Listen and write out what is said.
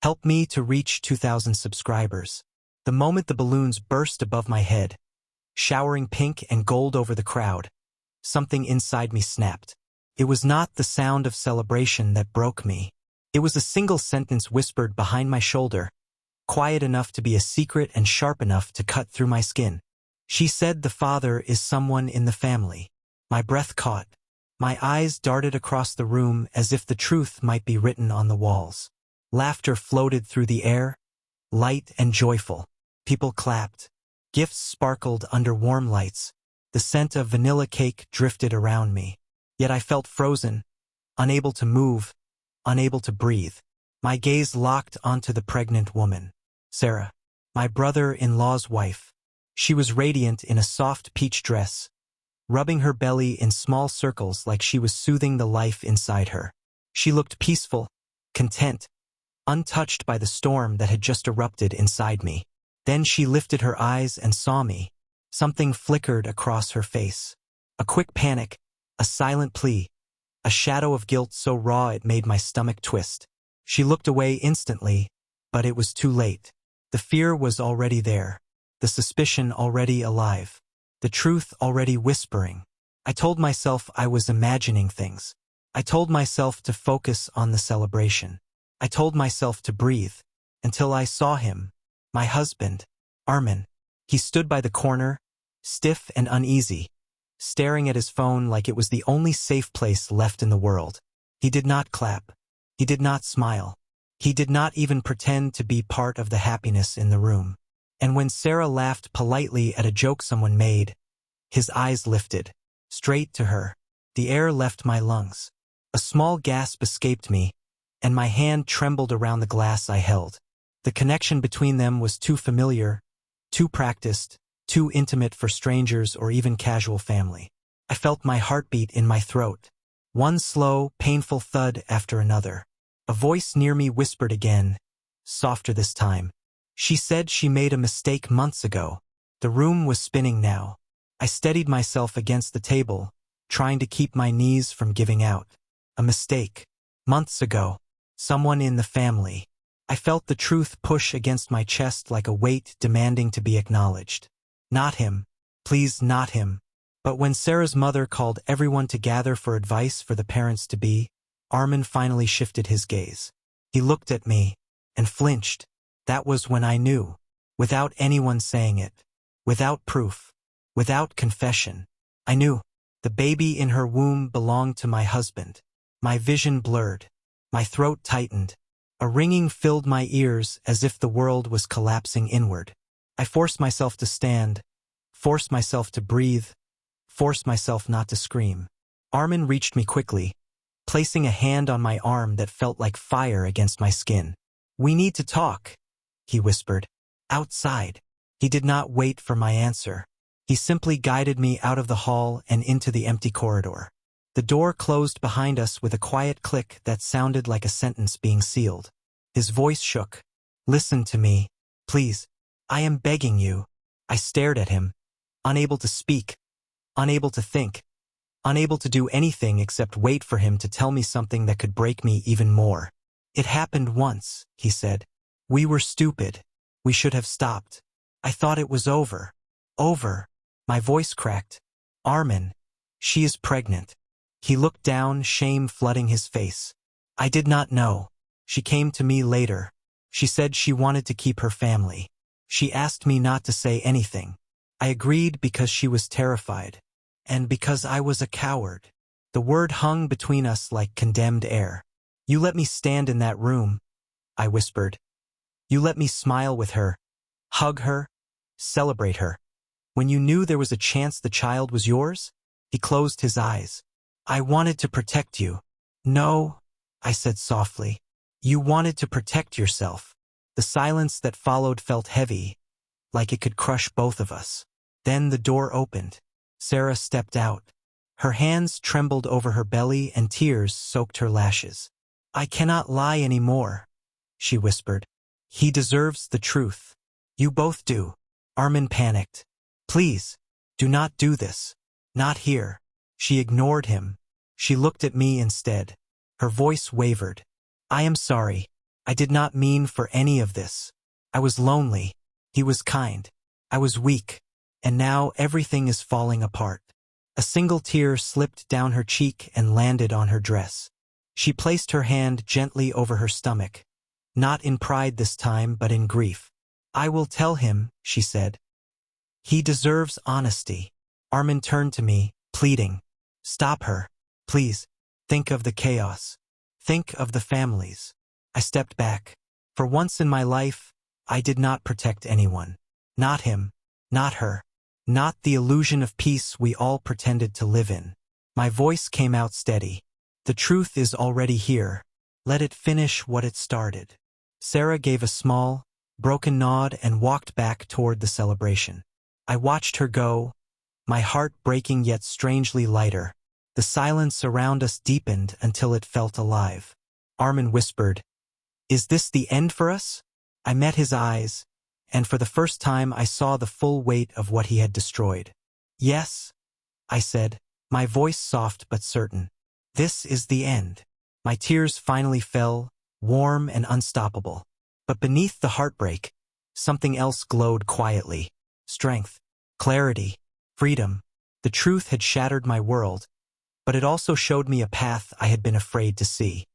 Help me to reach 2,000 subscribers. The moment the balloons burst above my head, showering pink and gold over the crowd, something inside me snapped. It was not the sound of celebration that broke me. It was a single sentence whispered behind my shoulder, quiet enough to be a secret and sharp enough to cut through my skin. She said the father is someone in the family. My breath caught. My eyes darted across the room as if the truth might be written on the walls. Laughter floated through the air, light and joyful. People clapped. Gifts sparkled under warm lights. The scent of vanilla cake drifted around me. Yet I felt frozen, unable to move, unable to breathe. My gaze locked onto the pregnant woman. Sarah, my brother-in-law's wife. She was radiant in a soft peach dress, rubbing her belly in small circles like she was soothing the life inside her. She looked peaceful, content, untouched by the storm that had just erupted inside me. Then she lifted her eyes and saw me. Something flickered across her face. A quick panic, a silent plea, a shadow of guilt so raw it made my stomach twist. She looked away instantly, but it was too late. The fear was already there, the suspicion already alive, the truth already whispering. I told myself I was imagining things. I told myself to focus on the celebration. I told myself to breathe, until I saw him, my husband, Armin. He stood by the corner, stiff and uneasy, staring at his phone like it was the only safe place left in the world. He did not clap. He did not smile. He did not even pretend to be part of the happiness in the room. And when Sarah laughed politely at a joke someone made, his eyes lifted, straight to her. The air left my lungs. A small gasp escaped me, and my hand trembled around the glass I held. The connection between them was too familiar, too practiced, too intimate for strangers or even casual family. I felt my heartbeat in my throat, one slow, painful thud after another. A voice near me whispered again, softer this time. She said she made a mistake months ago. The room was spinning now. I steadied myself against the table, trying to keep my knees from giving out. A mistake. Months ago. Someone in the family. I felt the truth push against my chest like a weight demanding to be acknowledged. Not him. Please, not him. But when Sarah's mother called everyone to gather for advice for the parents-to-be, Armin finally shifted his gaze. He looked at me and flinched. That was when I knew. Without anyone saying it. Without proof. Without confession. I knew. The baby in her womb belonged to my husband. My vision blurred. My throat tightened. A ringing filled my ears as if the world was collapsing inward. I forced myself to stand, forced myself to breathe, forced myself not to scream. Armin reached me quickly, placing a hand on my arm that felt like fire against my skin. "We need to talk," he whispered. "Outside." He did not wait for my answer. He simply guided me out of the hall and into the empty corridor. The door closed behind us with a quiet click that sounded like a sentence being sealed. His voice shook. "Listen to me, please. I am begging you." I stared at him, unable to speak, unable to think, unable to do anything except wait for him to tell me something that could break me even more. "It happened once," he said. "We were stupid. We should have stopped. I thought it was over." "Over?" My voice cracked. "Armin, she is pregnant." He looked down, shame flooding his face. "I did not know. She came to me later. She said she wanted to keep her family. She asked me not to say anything. I agreed because she was terrified. And because I was a coward." The word hung between us like condemned air. "You let me stand in that room," I whispered. "You let me smile with her, hug her, celebrate her. When you knew there was a chance the child was yours?" He closed his eyes. "I wanted to protect you." "No," I said softly. "You wanted to protect yourself." The silence that followed felt heavy, like it could crush both of us. Then the door opened. Sarah stepped out. Her hands trembled over her belly and tears soaked her lashes. "I cannot lie anymore," she whispered. "He deserves the truth. You both do." Armin panicked. "Please, do not do this. Not here." She ignored him. She looked at me instead. Her voice wavered. "I am sorry. I did not mean for any of this. I was lonely. He was kind. I was weak. And now everything is falling apart. A single tear slipped down her cheek and landed on her dress. She placed her hand gently over her stomach. Not in pride this time, but in grief. I will tell him, she said. He deserves honesty. Armin turned to me, pleading. Stop her. Please. Think of the chaos. Think of the families. I stepped back. For once in my life, I did not protect anyone. Not him. Not her. Not the illusion of peace we all pretended to live in. My voice came out steady. The truth is already here. Let it finish what it started. Sarah gave a small, broken nod and walked back toward the celebration. I watched her go, my heart breaking yet strangely lighter. The silence around us deepened until it felt alive. Armin whispered, "Is this the end for us?" I met his eyes, and for the first time I saw the full weight of what he had destroyed. "Yes," I said, my voice soft but certain. "This is the end." My tears finally fell, warm and unstoppable. But beneath the heartbreak, something else glowed quietly. Strength, clarity, freedom. The truth had shattered my world, but it also showed me a path I had been afraid to see.